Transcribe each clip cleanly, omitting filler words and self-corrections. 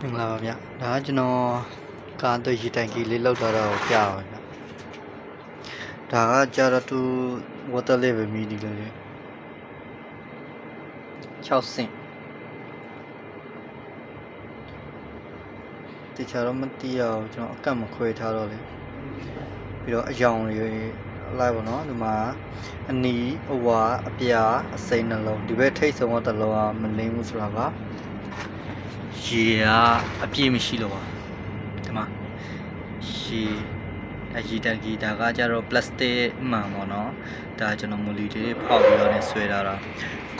င်္ဂလာပါဗျ။ဒါကကျွန်တော်ကားတွေ့ရေတိုင်ကြီးလေးလောက်ထားတာကိုပြပါဗျ။ဒါကကြတော့သူ water level မီဒီလေး6ဆင့်တခြားတော့မသိရအောင်ကျွန်တော်အကန့်မခွဲထားတော့လေပြီးတော့အယောင်တွေလိုက်ပါတော့ဒီမှာအနီအဝါအပြာအစိမ်းနှလုံးဒီဘက်ထိတ်ဆုံးတော့တစ်လုံးကမလင်းဘူးဆိုတာပါရေကအပြည့်မရှိလို့ပါဒီမှာရေရေတန်ကြီးဒါကကြတော့ plastic မှန်ပေါ့နော်ဒါကျွန်တော်မူလီတွေဖောက်ပြီးတော့ねဆွဲထားတာ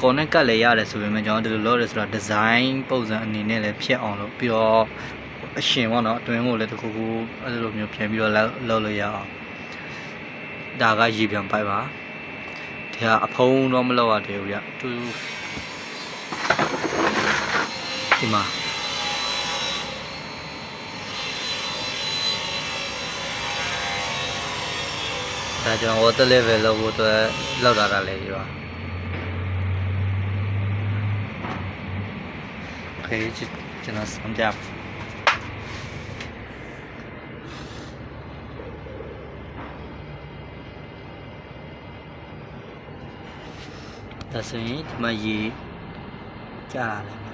connect ကလည်းရတယ်ဆိုပေမဲ့ကျွန်တော်ဒီလိုလုပ်ရဆိုတာ design ပုံစံအနေနဲ့လည်းဖြစ်အောင်လို့ပြီးတော့အရှင်ပေါ့နော်အတွင်းကိုလည်းတခုခုအဲ့လိုမျိုးပြန်ပြီးတော့လုပ်လို့ရအောင်ဒါကရေပြန်ပိုက်ပါဒီကအဖုံးတော့မလုပ်ရသေးဘူးဗျသူဒီမှာဒါကျွန်တော် water level လောက်ဖို့အတွက်လောက်လာတာလေဒီပါခေကျွန်တော်စမ်းပြဒါဆိုရင်ဒီမှာရေကြာလာတယ်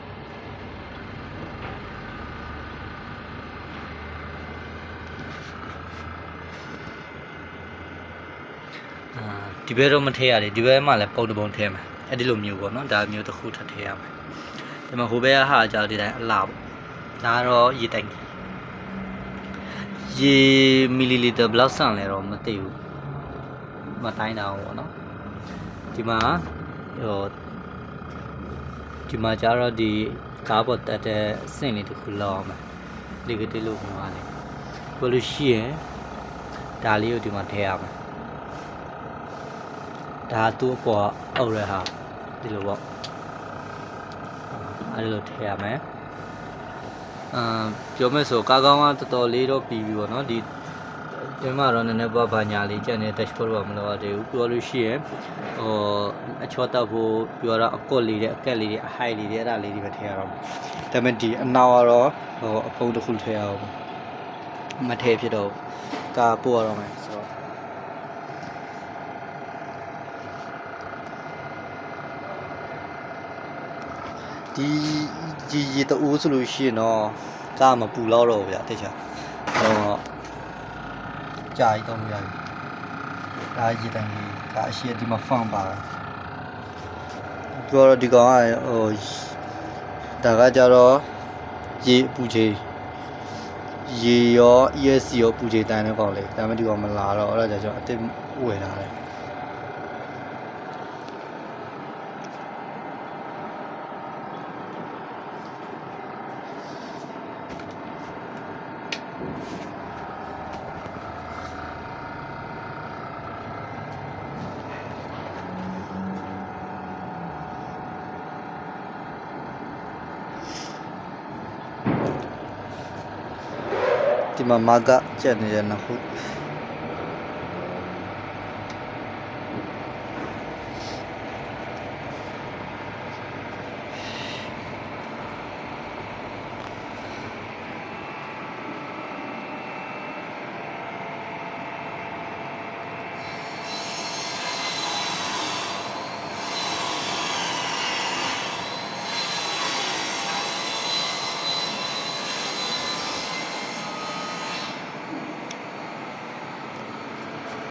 ဒီဘက်တော့မထည့်ရတယ်ဒီဘက်မှာလည်းပုံတပုံထည့်မယ်အဲ့ဒီလိုမျိုးပေါ့နော်ဒါမျိုးတစ်ခုထပ်ထည့်ရမယ်ဒီမှာဟိုဘက်ကဟာကြောက်ဒီတိုင်းအလားပေါ့ဒါကတော့ရေတိုင်ရေမီလီလီတာဘယ်လောက်ဆန့်လဲတော့မသိဘူးမတိုင်းတာပေါ့နော်ဒီမှာဒီမှာကျတော့ဒီကားပေါ်တက်တဲ့စင့်လေးတစ်ခုလောက်အောင်မယ်ဒီကတိလို့ခေါ်ရတယ်ဘယ်လိုရှိရင်ဒါလေးကိုဒီမှာထည့်ရမယ်ဒါသူ့အပေါ်အောက်ရဟာဒီလိုပေါ့အဲ့လိုထည့်ရမယ်ပြောမယ်ဆိုကားကောင်းကတော်တော်လေးတော့ပြီးပြီပေါ့နော်ဒီမှာတော့နည်းနည်းဘာညာလေးကျန်နေ dashboard ဘာမလို့ရသေးဘူးပြောလို့ရှိရင်အချောတောက်ဖို့ပြောတော့အကွက်လေးတွေအကက်လေးတွေအဟိုက်လေးတွေအဲ့ဒါလေးတွေပဲထည့်ရတော့ဒါပေမဲ့ဒီအနောက်ကတော့အဖုံးတစ်ခုထည့်ရအောင်မထည့်ဖြစ်တော့ကားပို့ရတော့မယ်ဆိုတော့ဒီရေတူးဆိုလို့ရှိရင်တော့ကားမပူတော့တော့ဗျာတိတ်ချာကြာကြီးတော့မရဘူးဒါရေတန်ကြီးကအရှိဒီမှာဖန်ပါပြောတော့ဒီကောင်ကဒါကကြတော့ရေပူချေရေရော ESC ရောပူချေတန်းတဲ့ကောင်လေဒါမှမဟုတ်ဒီကောင်မလာတော့အဲ့ဒါကြောင့်အစ်ဝယ်လာတယ်ဒီမှာမာကကျက်နေတယ်နှစ်ခု